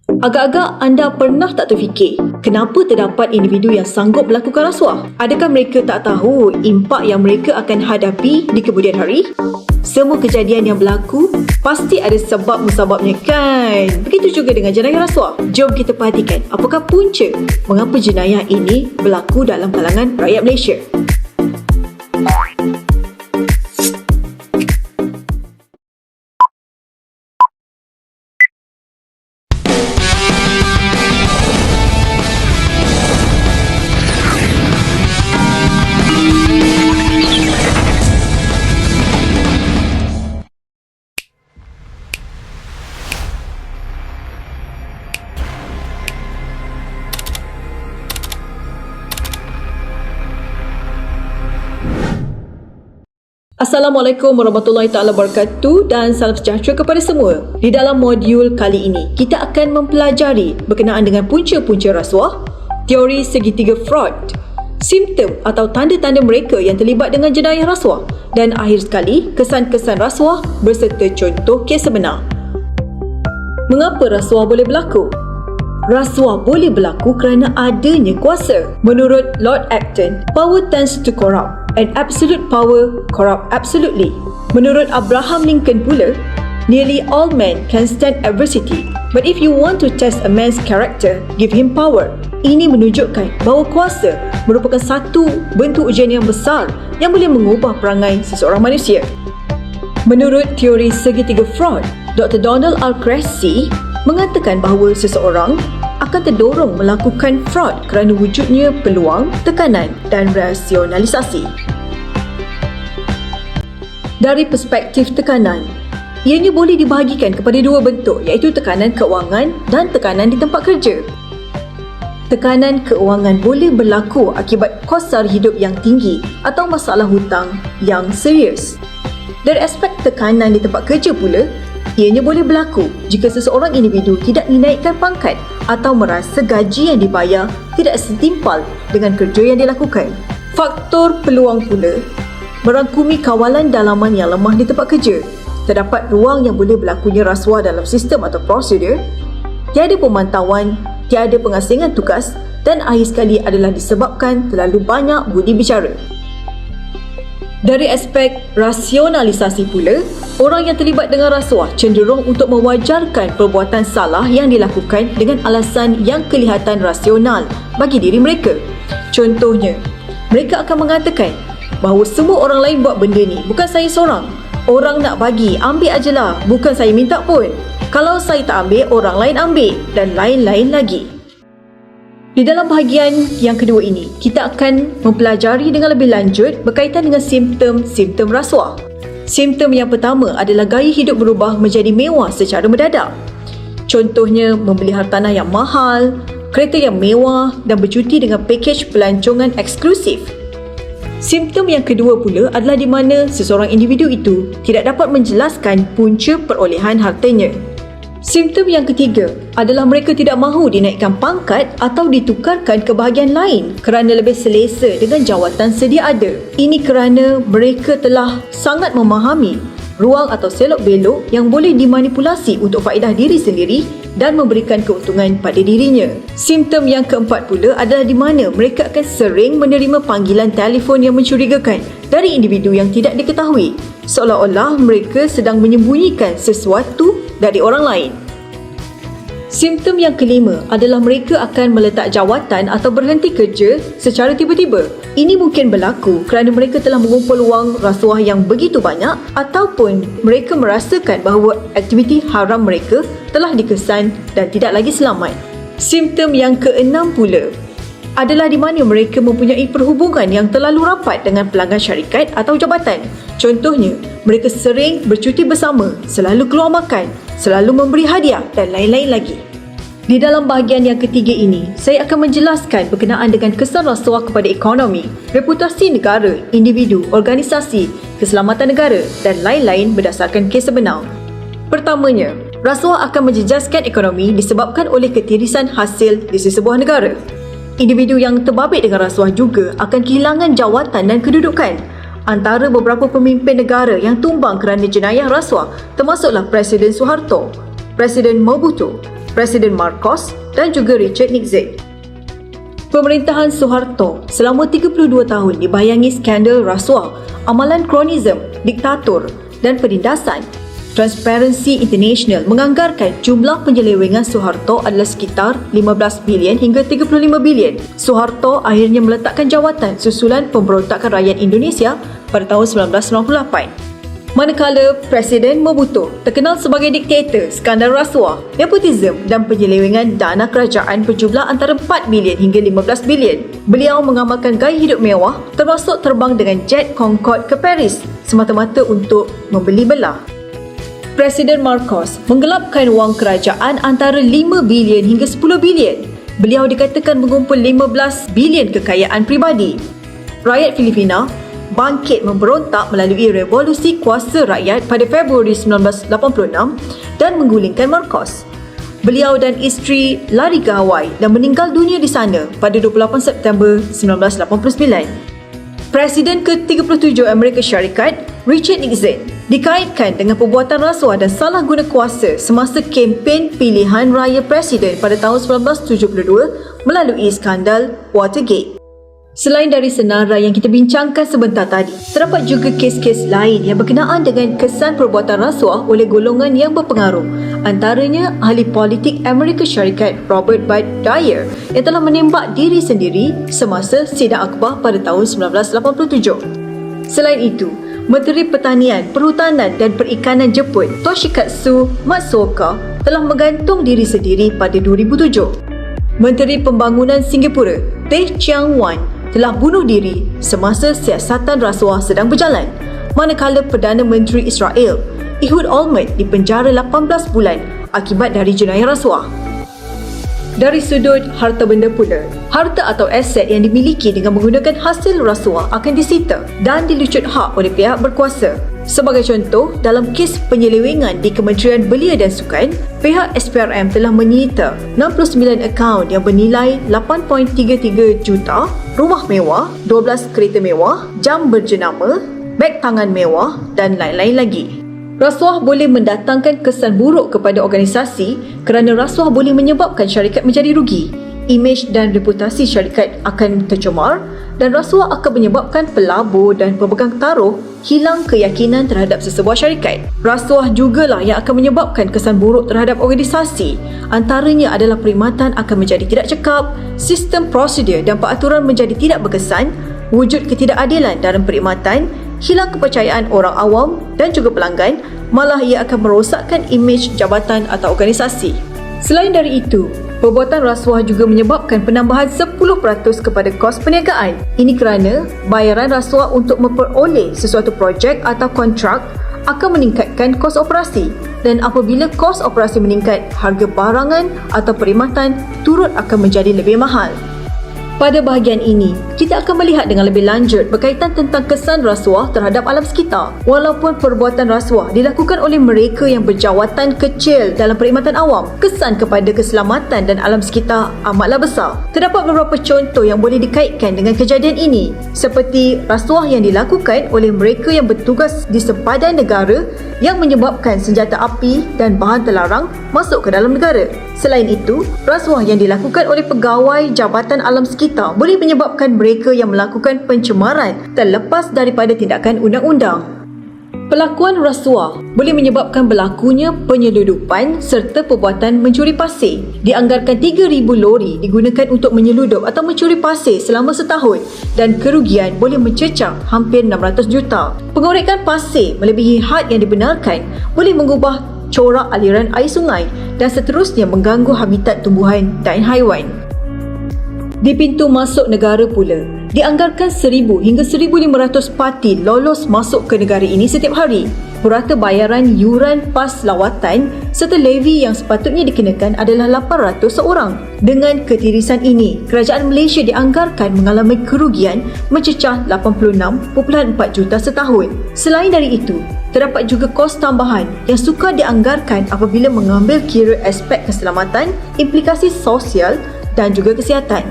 Agak-agak anda pernah tak terfikir kenapa terdapat individu yang sanggup melakukan rasuah? Adakah mereka tak tahu impak yang mereka akan hadapi di kemudian hari? Semua kejadian yang berlaku pasti ada sebab musababnya kan? Begitu juga dengan jenayah rasuah. Jom kita perhatikan apakah punca mengapa jenayah ini berlaku dalam kalangan rakyat Malaysia. Assalamualaikum warahmatullahi taala wabarakatuh dan salam sejahtera kepada semua. Di dalam modul kali ini, kita akan mempelajari berkenaan dengan punca-punca rasuah, teori segitiga fraud, simptom atau tanda-tanda mereka yang terlibat dengan jenayah rasuah dan akhir sekali, kesan-kesan rasuah berserta contoh kes sebenar. Mengapa rasuah boleh berlaku? Rasuah boleh berlaku kerana adanya kuasa. Menurut Lord Acton, power tends to corrupt and absolute power corrupt absolutely. Menurut Abraham Lincoln pula, nearly all men can stand adversity, but if you want to test a man's character, give him power. Ini menunjukkan bahawa kuasa merupakan satu bentuk ujian yang besar yang boleh mengubah perangai seseorang manusia. Menurut teori segitiga fraud, Dr. Donald R. Cressy mengatakan bahawa seseorang akan terdorong melakukan fraud kerana wujudnya peluang, tekanan dan rasionalisasi. Dari perspektif tekanan, ianya boleh dibahagikan kepada dua bentuk, iaitu tekanan keuangan dan tekanan di tempat kerja. Tekanan keuangan boleh berlaku akibat kos sara hidup yang tinggi atau masalah hutang yang serius. Dari aspek tekanan di tempat kerja pula, ianya boleh berlaku jika seseorang individu tidak dinaikkan pangkat atau merasa gaji yang dibayar tidak setimpal dengan kerja yang dilakukan. Faktor peluang pula merangkumi kawalan dalaman yang lemah di tempat kerja. Terdapat ruang yang boleh berlakunya rasuah dalam sistem atau prosedur, tiada pemantauan, tiada pengasingan tugas dan akhir sekali adalah disebabkan terlalu banyak budi bicara. Dari aspek rasionalisasi pula, orang yang terlibat dengan rasuah cenderung untuk mewajarkan perbuatan salah yang dilakukan dengan alasan yang kelihatan rasional bagi diri mereka. Contohnya, mereka akan mengatakan bahawa semua orang lain buat benda ni, bukan saya seorang. Orang nak bagi, ambil ajalah, bukan saya minta pun. Kalau saya tak ambil, orang lain ambil dan lain-lain lagi. Di dalam bahagian yang kedua ini, kita akan mempelajari dengan lebih lanjut berkaitan dengan simptom-simptom rasuah. Simptom yang pertama adalah gaya hidup berubah menjadi mewah secara mendadak. Contohnya, membeli hartanah yang mahal, kereta yang mewah dan bercuti dengan pakej pelancongan eksklusif. Simptom yang kedua pula adalah di mana seseorang individu itu tidak dapat menjelaskan punca perolehan hartanya. Simptom yang ketiga adalah mereka tidak mahu dinaikkan pangkat atau ditukarkan ke bahagian lain kerana lebih selesa dengan jawatan sedia ada. Ini kerana mereka telah sangat memahami ruang atau selok-belok yang boleh dimanipulasi untuk faedah diri sendiri dan memberikan keuntungan pada dirinya. Simptom yang keempat pula adalah di mana mereka akan sering menerima panggilan telefon yang mencurigakan dari individu yang tidak diketahui, seolah-olah mereka sedang menyembunyikan sesuatu dari orang lain. Simptom yang kelima adalah mereka akan meletak jawatan atau berhenti kerja secara tiba-tiba. Ini mungkin berlaku kerana mereka telah mengumpul wang rasuah yang begitu banyak ataupun mereka merasakan bahawa aktiviti haram mereka telah dikesan dan tidak lagi selamat. Simptom yang keenam pula adalah di mana mereka mempunyai perhubungan yang terlalu rapat dengan pelanggan syarikat atau jabatan. Contohnya, mereka sering bercuti bersama, selalu keluar makan, selalu memberi hadiah dan lain-lain lagi. Di dalam bahagian yang ketiga ini, saya akan menjelaskan berkenaan dengan kesan rasuah kepada ekonomi, reputasi negara, individu, organisasi, keselamatan negara dan lain-lain berdasarkan kes sebenar. Pertamanya, rasuah akan menjejaskan ekonomi disebabkan oleh ketirisan hasil di sesebuah negara. Individu yang terbabit dengan rasuah juga akan kehilangan jawatan dan kedudukan. Antara beberapa pemimpin negara yang tumbang kerana jenayah rasuah termasuklah Presiden Suharto. Presiden Mobutu, Presiden Marcos dan juga Richard Nixon. Pemerintahan Suharto selama 32 tahun dibayangi skandal rasuah, amalan kronisme, diktator dan penindasan. Transparency International menganggarkan jumlah penyelewengan Suharto adalah sekitar 15 bilion hingga 35 bilion. Suharto akhirnya meletakkan jawatan susulan pemberontakan rakyat Indonesia pada tahun 1998. Manakala Presiden Mobutu terkenal sebagai diktator, skandal rasuah, nepotisme dan penyelewengan dana kerajaan berjumlah antara 4 bilion hingga 15 bilion. Beliau mengamalkan gaya hidup mewah termasuk terbang dengan jet Concorde ke Paris semata-mata untuk membeli belah. Presiden Marcos menggelapkan wang kerajaan antara 5 bilion hingga 10 bilion. Beliau dikatakan mengumpul 15 bilion kekayaan pribadi. Rakyat Filipina bangkit memberontak melalui revolusi kuasa rakyat pada Februari 1986 dan menggulingkan Marcos. Beliau dan isteri lari ke Hawaii dan meninggal dunia di sana pada 28 September 1989. Presiden ke-37 Amerika Syarikat, Richard Nixon, dikaitkan dengan perbuatan rasuah dan salah guna kuasa semasa kempen pilihan raya presiden pada tahun 1972 melalui skandal Watergate. Selain dari senarai yang kita bincangkan sebentar tadi, terdapat juga kes-kes lain yang berkenaan dengan kesan perbuatan rasuah oleh golongan yang berpengaruh. Antaranya ahli politik Amerika Syarikat Robert Bud Dyer yang telah menembak diri sendiri semasa sidang akhbar pada tahun 1987. Selain itu, Menteri Pertanian, Perhutanan dan Perikanan Jepun Toshikatsu Matsuoka telah menggantung diri sendiri pada 2007. Menteri Pembangunan Singapura Teh Cheang Wan telah bunuh diri semasa siasatan rasuah sedang berjalan, manakala Perdana Menteri Israel Ehud Olmert dipenjara 18 bulan akibat dari jenayah rasuah. Dari sudut harta benda pula, harta atau aset yang dimiliki dengan menggunakan hasil rasuah akan disita dan dilucut hak oleh pihak berkuasa. Sebagai contoh, dalam kes penyelewengan di Kementerian Belia dan Sukan, pihak SPRM telah menyita 69 akaun yang bernilai 8.33 juta, rumah mewah, 12 kereta mewah, jam berjenama, beg tangan mewah dan lain-lain lagi. Rasuah boleh mendatangkan kesan buruk kepada organisasi kerana rasuah boleh menyebabkan syarikat menjadi rugi. Imej dan reputasi syarikat akan tercemar dan rasuah akan menyebabkan pelabur dan pemegang taruh hilang keyakinan terhadap sesebuah syarikat. Rasuah jugalah yang akan menyebabkan kesan buruk terhadap organisasi. Antaranya adalah perkhidmatan akan menjadi tidak cekap, sistem prosedur dan peraturan menjadi tidak berkesan, wujud ketidakadilan dalam perkhidmatan, hilang kepercayaan orang awam dan juga pelanggan, malah ia akan merosakkan imej jabatan atau organisasi. Selain dari itu, perbuatan rasuah juga menyebabkan penambahan 10% kepada kos perniagaan. Ini kerana bayaran rasuah untuk memperoleh sesuatu projek atau kontrak akan meningkatkan kos operasi, dan apabila kos operasi meningkat, harga barangan atau perkhidmatan turut akan menjadi lebih mahal. Pada bahagian ini, kita akan melihat dengan lebih lanjut berkaitan tentang kesan rasuah terhadap alam sekitar. Walaupun perbuatan rasuah dilakukan oleh mereka yang berjawatan kecil dalam perkhidmatan awam, kesan kepada keselamatan dan alam sekitar amatlah besar. Terdapat beberapa contoh yang boleh dikaitkan dengan kejadian ini, seperti rasuah yang dilakukan oleh mereka yang bertugas di sempadan negara yang menyebabkan senjata api dan bahan terlarang masuk ke dalam negara. Selain itu, rasuah yang dilakukan oleh pegawai Jabatan Alam Sekitar boleh menyebabkan mereka yang melakukan pencemaran terlepas daripada tindakan undang-undang. Pelakuan rasuah boleh menyebabkan berlakunya penyeludupan serta perbuatan mencuri pasir. Dianggarkan 3,000 lori digunakan untuk menyeludup atau mencuri pasir selama setahun dan kerugian boleh mencecah hampir 600 juta. Pengorekan pasir melebihi had yang dibenarkan boleh mengubah corak aliran air sungai dan seterusnya mengganggu habitat tumbuhan dan haiwan. Di pintu masuk negara pula, dianggarkan 1,000 hingga 1,500 parti lolos masuk ke negara ini setiap hari. Purata bayaran yuran pas lawatan serta levy yang sepatutnya dikenakan adalah 800 seorang. Dengan ketirisan ini, kerajaan Malaysia dianggarkan mengalami kerugian mencecah 86.4 juta setahun. Selain dari itu, terdapat juga kos tambahan yang sukar dianggarkan apabila mengambil kira aspek keselamatan, implikasi sosial dan juga kesihatan.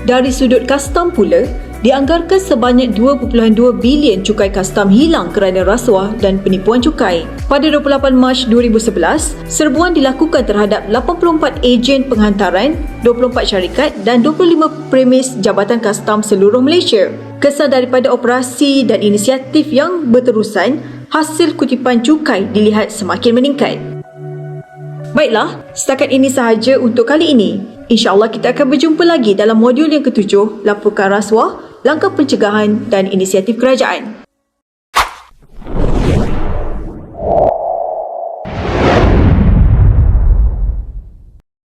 Dari sudut custom pula, dianggarkan sebanyak 2.2 bilion cukai kastam hilang kerana rasuah dan penipuan cukai. Pada 28 Mac 2011, serbuan dilakukan terhadap 84 ejen penghantaran, 24 syarikat dan 25 premis Jabatan Kastam seluruh Malaysia. Kesan daripada operasi dan inisiatif yang berterusan, hasil kutipan cukai dilihat semakin meningkat. Baiklah, setakat ini sahaja untuk kali ini. InsyaAllah kita akan berjumpa lagi dalam modul yang ke-7, Laporkan Rasuah, Langkah Pencegahan dan Inisiatif Kerajaan.